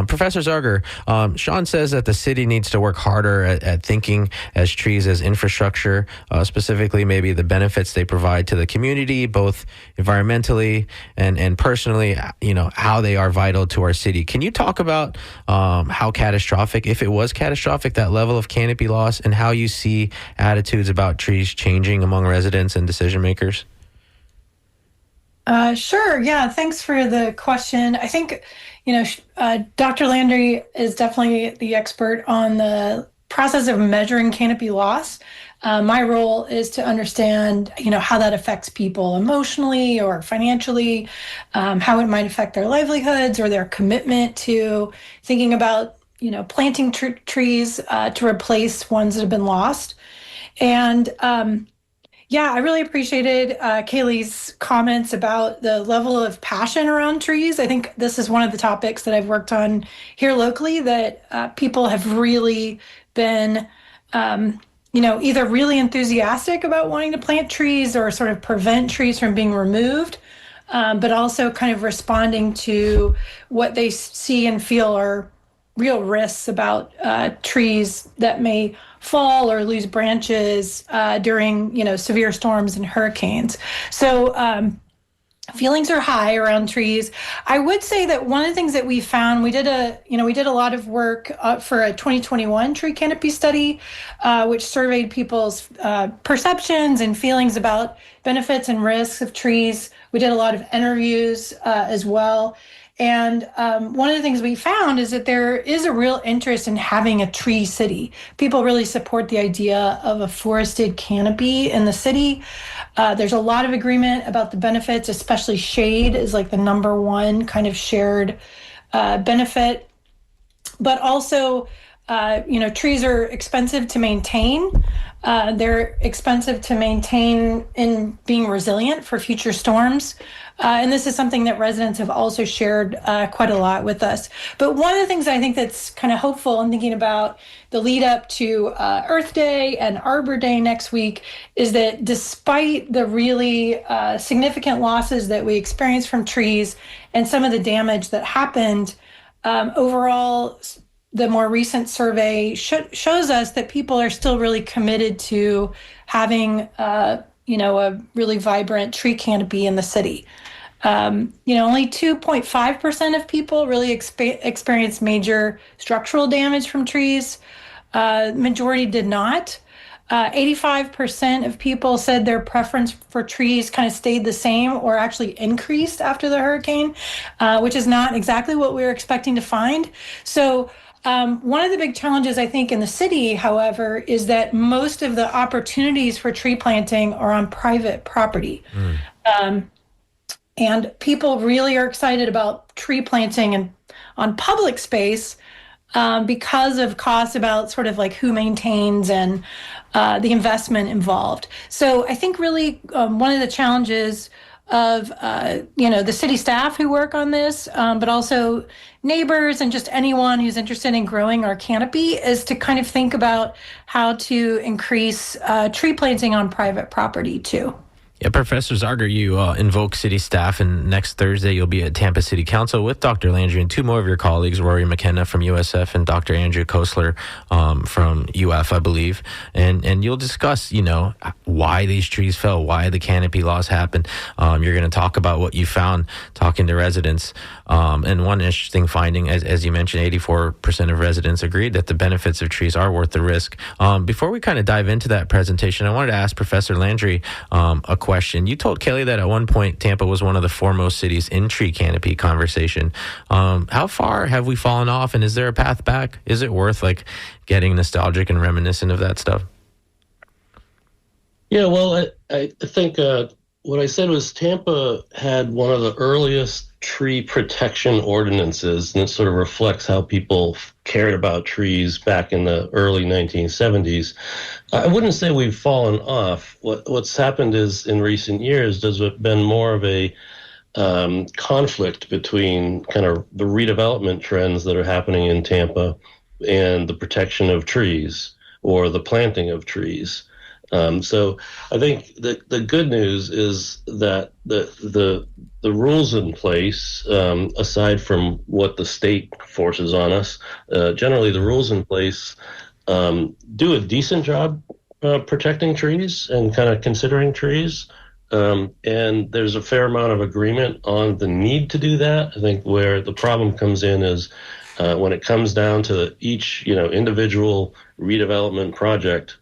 Professor Zargar, Sean says that the city needs to work harder at thinking as trees as infrastructure, specifically maybe the benefits they provide to the community, both environmentally and personally, how they are vital to our city. Can you talk about how catastrophic, if it was catastrophic, that level of canopy loss, and how you see attitudes about trees changing among residents and decision makers? Sure. Yeah. Thanks for the question. I think, Dr. Landry is definitely the expert on the process of measuring canopy loss. My role is to understand, how that affects people emotionally or financially, how it might affect their livelihoods or their commitment to thinking about, planting trees to replace ones that have been lost. And yeah, I really appreciated Kaylee's comments about the level of passion around trees. I think this is one of the topics that I've worked on here locally that people have really been, either really enthusiastic about wanting to plant trees or sort of prevent trees from being removed, but also kind of responding to what they see and feel are real risks about trees that may fall or lose branches during, severe storms and hurricanes. So feelings are high around trees. I would say that one of the things that we found, we did a lot of work for a 2021 tree canopy study, which surveyed people's perceptions and feelings about benefits and risks of trees. We did a lot of interviews as well. And one of the things we found is that there is a real interest in having a tree city. People really support the idea of a forested canopy in the city. There's a lot of agreement about the benefits, especially shade is like the number one kind of shared benefit. But also, trees are expensive to maintain. They're expensive to maintain in being resilient for future storms. And this is something that residents have also shared quite a lot with us. But one of the things I think that's kind of hopeful in thinking about the lead up to Earth Day and Arbor Day next week is that despite the really significant losses that we experienced from trees and some of the damage that happened, overall, the more recent survey shows us that people are still really committed to having, a really vibrant tree canopy in the city. Only 2.5% of people really experience major structural damage from trees. Majority did not. 85% of people said their preference for trees kind of stayed the same or actually increased after the hurricane, which is not exactly what we were expecting to find. So one of the big challenges, I think, in the city, however, is that most of the opportunities for tree planting are on private property. And people really are excited about tree planting and on public space because of costs about sort of like who maintains and the investment involved. So I think really one of the challenges of the city staff who work on this, but also neighbors and just anyone who's interested in growing our canopy, is to kind of think about how to increase tree planting on private property too. Yeah, Professor Zargar, you invoke city staff, and next Thursday you'll be at Tampa City Council with Dr. Landry and two more of your colleagues, Rory McKenna from USF and Dr. Andrew Kosler from UF, I believe. And you'll discuss, why these trees fell, why the canopy loss happened. You're going to talk about what you found talking to residents. And one interesting finding, as you mentioned, 84% of residents agreed that the benefits of trees are worth the risk. Before we kind of dive into that presentation, I wanted to ask Professor Landry a question. You told Kelly that at one point Tampa was one of the foremost cities in tree canopy conversation. How far have we fallen off, and is there a path back? Is it worth getting nostalgic and reminiscent of that stuff? Yeah, well, I think what I said was Tampa had one of the earliest tree protection ordinances, and it sort of reflects how people cared about trees back in the early 1970s. I wouldn't say we've fallen off. What's happened is in recent years there's been more of a conflict between kind of the redevelopment trends that are happening in Tampa and the protection of trees or the planting of trees. So I think the good news is that the rules in place, aside from what the state forces on us, generally the rules in place do a decent job protecting trees and kind of considering trees. And there's a fair amount of agreement on the need to do that. I think where the problem comes in is when it comes down to each individual redevelopment project.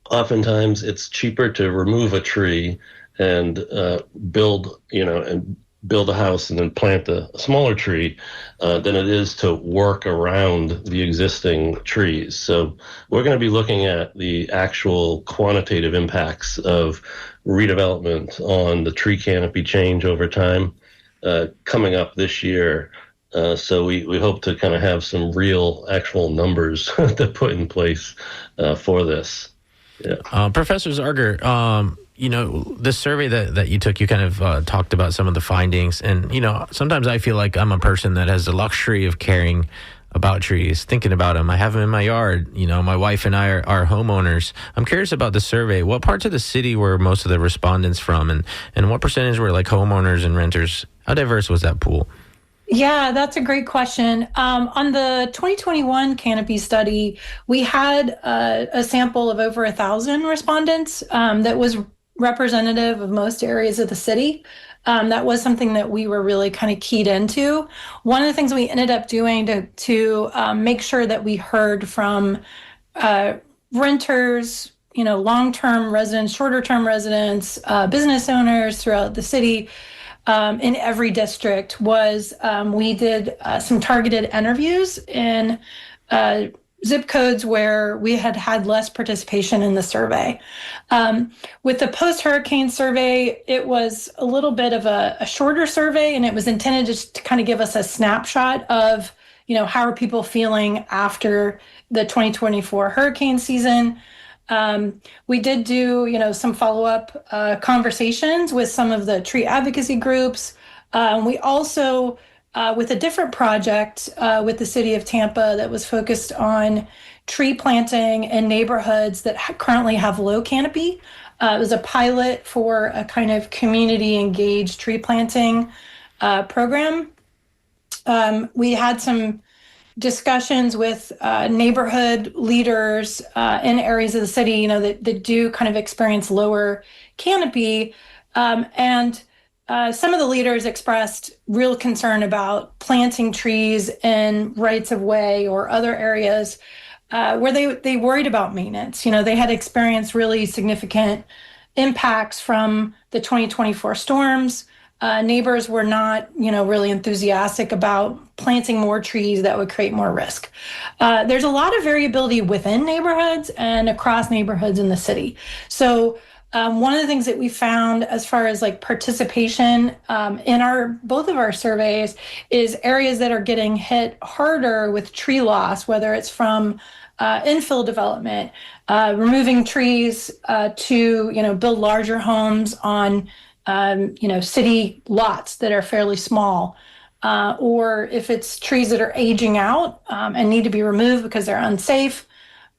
Oftentimes it's cheaper to remove a tree and build a house and then plant a smaller tree than it is to work around the existing trees. So we're going to be looking at the actual quantitative impacts of redevelopment on the tree canopy change over time coming up this year. So we hope to kind of have some real actual numbers to put in place for this. Yeah. Professor Zargar, the survey that you took, you kind of talked about some of the findings. And, sometimes I feel like I'm a person that has the luxury of caring about trees, thinking about them. I have them in my yard. My wife and I are homeowners. I'm curious about the survey. What parts of the city were most of the respondents from? And what percentage were homeowners and renters? How diverse was that pool? Yeah, that's a great question. On the 2021 Canopy study, we had a sample of over 1,000 respondents that was representative of most areas of the city. That was something that we were really kind of keyed into. One of the things we ended up doing to make sure that we heard from renters, long-term residents, shorter-term residents, business owners throughout the city, in every district was we did some targeted interviews in zip codes where we had less participation in the survey. With the post-hurricane survey, it was a little bit of a shorter survey, and it was intended just to kind of give us a snapshot of, how are people feeling after the 2024 hurricane season. We did do, some follow-up conversations with some of the tree advocacy groups. We also, with a different project with the city of Tampa that was focused on tree planting in neighborhoods that currently have low canopy. It was a pilot for a kind of community-engaged tree planting program. We had some discussions with neighborhood leaders in areas of the city, that do kind of experience lower canopy. And some of the leaders expressed real concern about planting trees in rights of way or other areas where they worried about maintenance. They had experienced really significant impacts from the 2024 storms. Neighbors were not, really enthusiastic about planting more trees that would create more risk. There's a lot of variability within neighborhoods and across neighborhoods in the city. So one of the things that we found as far as participation in both of our surveys is areas that are getting hit harder with tree loss, whether it's from infill development, removing trees to, build larger homes on city lots that are fairly small, or if it's trees that are aging out and need to be removed because they're unsafe,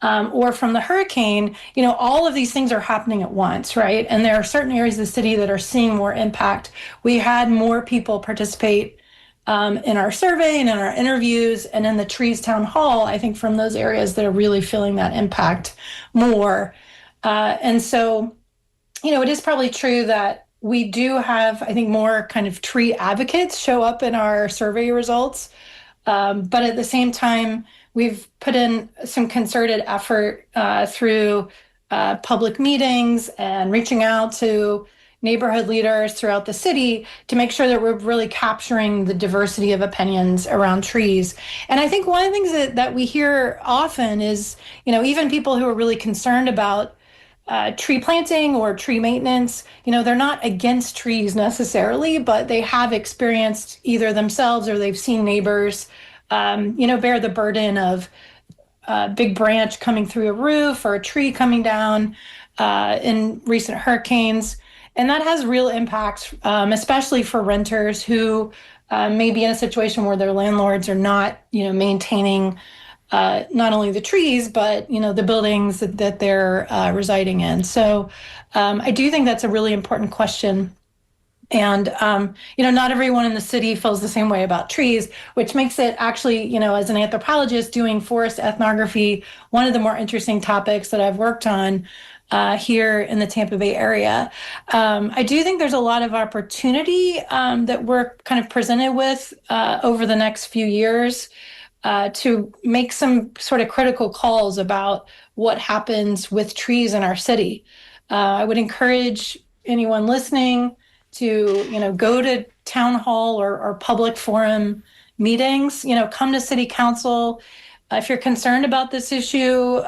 or from the hurricane, all of these things are happening at once, right? And there are certain areas of the city that are seeing more impact. We had more people participate in our survey and in our interviews and in the Trees Town Hall, I think, from those areas that are really feeling that impact more. And so, it is probably true that we do have, I think, more kind of tree advocates show up in our survey results. But at the same time, we've put in some concerted effort through public meetings and reaching out to neighborhood leaders throughout the city to make sure that we're really capturing the diversity of opinions around trees. And I think one of the things that we hear often is, even people who are really concerned about tree planting or tree maintenance, they're not against trees necessarily, but they have experienced either themselves or they've seen neighbors, bear the burden of a big branch coming through a roof or a tree coming down in recent hurricanes. And that has real impacts, especially for renters who may be in a situation where their landlords are not, maintaining not only the trees, but, the buildings that they're residing in. So I do think that's a really important question. And, not everyone in the city feels the same way about trees, which makes it actually, as an anthropologist doing forest ethnography, one of the more interesting topics that I've worked on here in the Tampa Bay area. I do think there's a lot of opportunity that we're kind of presented with over the next few years to make some sort of critical calls about what happens with trees in our city. I would encourage anyone listening to, go to town hall or public forum meetings, come to city council. If you're concerned about this issue,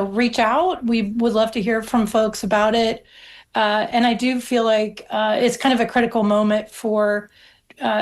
reach out. We would love to hear from folks about it. And I do feel like it's kind of a critical moment for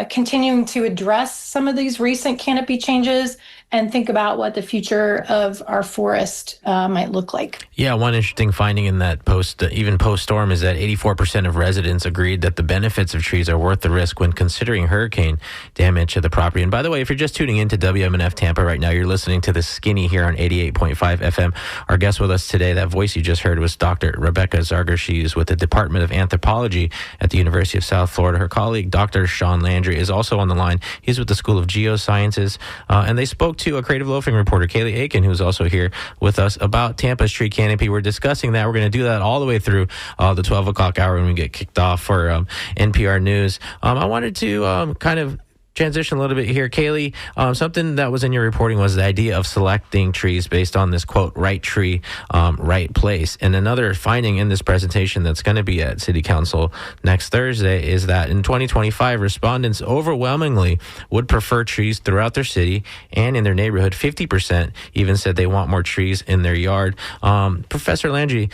continuing to address some of these recent canopy changes and think about what the future of our forest might look like. Yeah, one interesting finding in that post-storm is that 84% of residents agreed that the benefits of trees are worth the risk when considering hurricane damage to the property. And by the way, if you're just tuning into WMNF Tampa right now, you're listening to The Skinny here on 88.5 FM. Our guest with us today, that voice you just heard, was Dr. Rebecca Zarger. She's with the Department of Anthropology at the University of South Florida. Her colleague, Dr. Sean Landry, is also on the line. He's with the School of Geosciences, and they spoke to a Creative Loafing reporter, Kaylee Aiken, who's also here with us, about Tampa's tree canopy. We're discussing that. We're going to do that all the way through the 12 o'clock hour when we get kicked off for NPR News. I wanted to kind of transition a little bit here. Kaylee, something that was in your reporting was the idea of selecting trees based on this, quote, right tree, right place. And another finding in this presentation that's going to be at City Council next Thursday is that in 2025, respondents overwhelmingly would prefer trees throughout their city and in their neighborhood. 50% even said they want more trees in their yard. Professor Landry,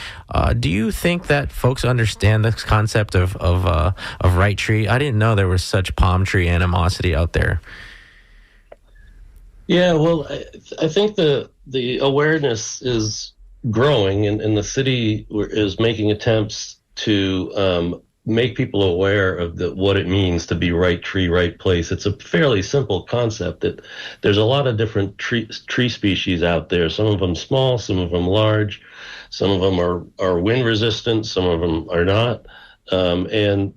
do you think that folks understand this concept of right tree? I didn't know there was such palm tree animosity out there. Yeah, well, I think the awareness is growing, and the city is making attempts to make people aware of what it means to be right tree, right place. It's a fairly simple concept that there's a lot of different tree species out there. Some of them small, some of them large, some of them are wind resistant, some of them are not, and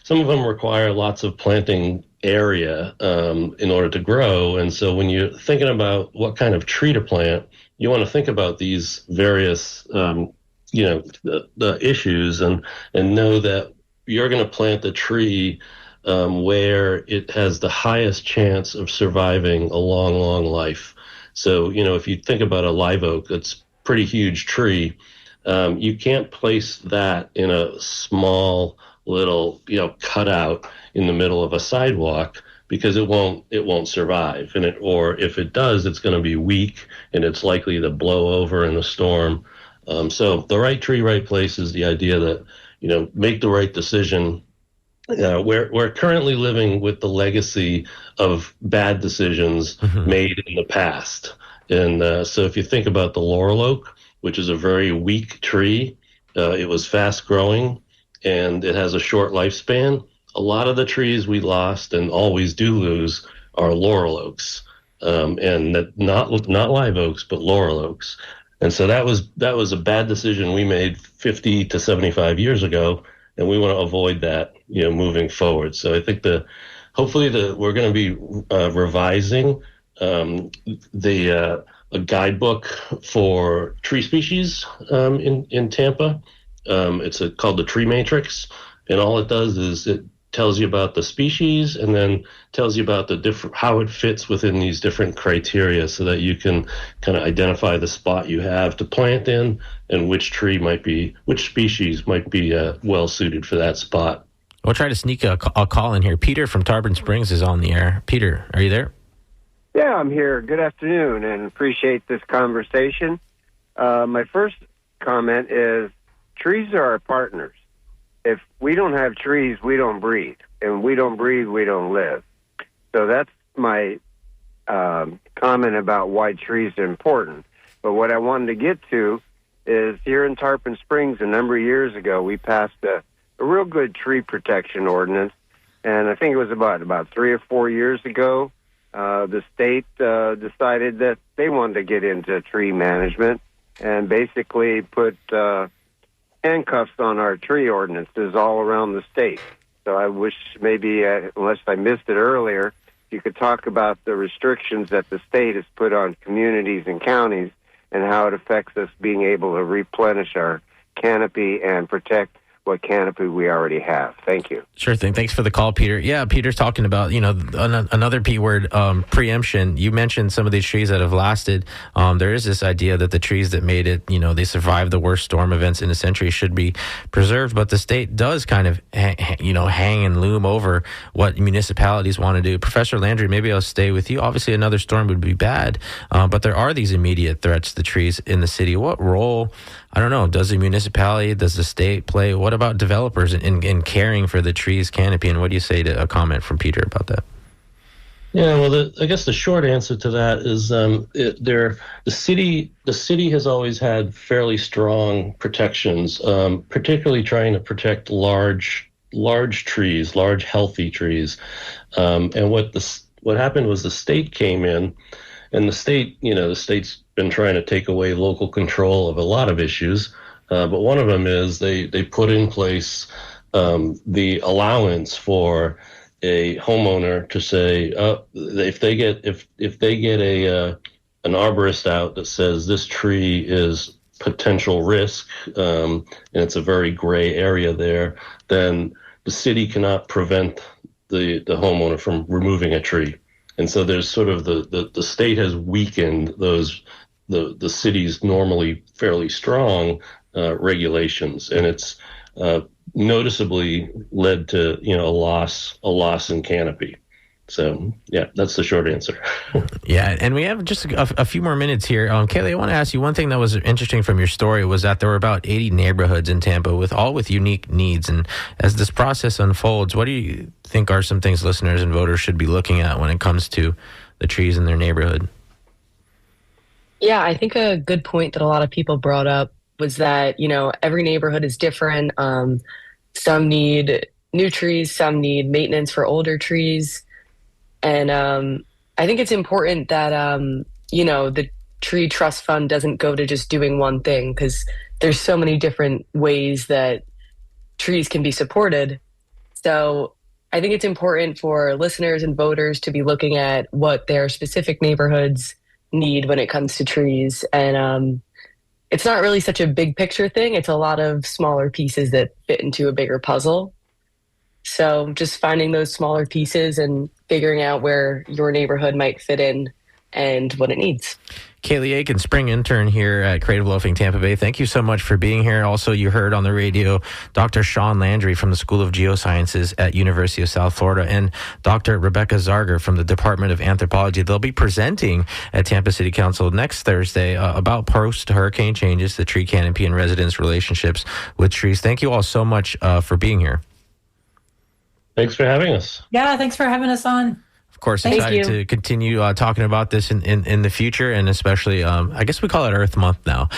some of them require lots of planting area in order to grow. And so when you're thinking about what kind of tree to plant, you want to think about these various, the issues and know that you're going to plant the tree where it has the highest chance of surviving a long, long life. So, if you think about a live oak, that's a pretty huge tree. You can't place that in a small little, cutout in the middle of a sidewalk because it won't survive. Or if it does, it's going to be weak and it's likely to blow over in a storm. So the right tree, right place is the idea that, make the right decision. We're currently living with the legacy of bad decisions made in the past. And so if you think about the laurel oak, which is a very weak tree, it was fast growing. and it has a short lifespan. A lot of the trees we lost and always do lose are laurel oaks, and not live oaks, but laurel oaks. And so that was a bad decision we made 50 to 75 years ago, and we want to avoid that, moving forward. So I think hopefully we're going to be revising a guidebook for tree species in Tampa. It's called the Tree Matrix, and all it does is it tells you about the species and then tells you about how it fits within these different criteria, so that you can kind of identify the spot you have to plant in and which species might be well suited for that spot. We'll try to sneak a call in here. Peter from Tarpon Springs is on the air. Peter, are you there? Yeah, I'm here. Good afternoon, and appreciate this conversation. My first comment is trees are our partners. If we don't have trees, we don't breathe. And we don't breathe, we don't live. So that's my comment about why trees are important. But what I wanted to get to is here in Tarpon Springs a number of years ago, we passed a real good tree protection ordinance. And I think it was about 3 or 4 years ago, the state decided that they wanted to get into tree management and basically put handcuffs on our tree ordinances all around the state. So I wish maybe, unless I missed it earlier, you could talk about the restrictions that the state has put on communities and counties and how it affects us being able to replenish our canopy and protect what canopy we already have. Thank you. Sure thing. Thanks for the call, Peter. Yeah, Peter's talking about, another P word, preemption. You mentioned some of these trees that have lasted. There is this idea that the trees that made it, they survived the worst storm events in a century should be preserved. But the state does kind of, hang and loom over what municipalities want to do. Professor Landry, maybe I'll stay with you. Obviously, another storm would be bad, but there are these immediate threats to the trees in the city. What role, I don't know, does the municipality, does the state play? What about developers in caring for the trees canopy? And what do you say to a comment from Peter about that? Yeah, well, I guess the short answer to that is the city has always had fairly strong protections, particularly trying to protect large trees, large healthy trees. And what happened was the state came in, and the state's been trying to take away local control of a lot of issues. But one of them is they put in place the allowance for a homeowner to say if they get an arborist out that says this tree is potential risk, and it's a very gray area there, then the city cannot prevent the homeowner from removing a tree. And so there's sort of the state has weakened the city's normally fairly strong regulations, and it's noticeably led to a loss in canopy. So yeah, that's the short answer. Yeah, and we have just a few more minutes here. Kaylee, I want to ask you one thing that was interesting from your story was that there were about 80 neighborhoods in Tampa with unique needs. And as this process unfolds, what do you think are some things listeners and voters should be looking at when it comes to the trees in their neighborhood? Yeah, I think a good point that a lot of people brought up was that, every neighborhood is different. Some need new trees, some need maintenance for older trees. And I think it's important that, the Tree Trust Fund doesn't go to just doing one thing, because there's so many different ways that trees can be supported. So I think it's important for listeners and voters to be looking at what their specific neighborhoods need when it comes to trees. And it's not really such a big picture thing. It's a lot of smaller pieces that fit into a bigger puzzle. So just finding those smaller pieces and figuring out where your neighborhood might fit in and what it needs. Kaylee Aiken, spring intern here at Creative Loafing Tampa Bay. Thank you so much for being here. Also, you heard on the radio Dr. Sean Landry from the School of Geosciences at University of South Florida and Dr. Rebecca Zarger from the Department of Anthropology. They'll be presenting at Tampa City Council next Thursday about post-hurricane changes, the tree canopy and residents' relationships with trees. Thank you all so much for being here. Thanks for having us. Yeah, thanks for having us on. course, Thank excited you. to continue talking about this in the future, and especially, I guess we call it Earth Month now.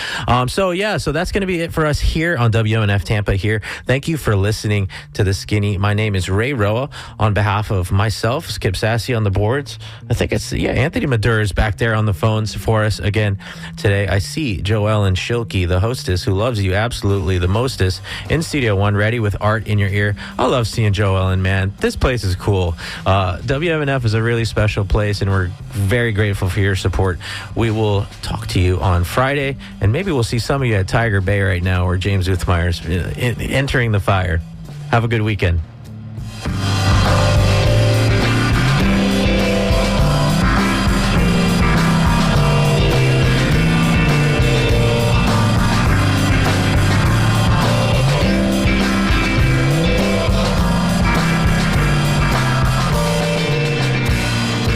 So that's going to be it for us here on WMNF Tampa here. Thank you for listening to The Skinny. My name is Ray Roa. On behalf of myself, Skip Sassy on the boards, I think it's, Anthony Madura is back there on the phones for us again today. I see Joellen Schilke, the hostess who loves you absolutely the mostest, in Studio One, ready with art in your ear. I love seeing Joellen, man. This place is cool. WMNF is a really special place, and we're very grateful for your support. We will talk to you on Friday, and maybe we'll see some of you at Tiger Bay right now, where James Uthmeyer's entering the fire. Have a good weekend.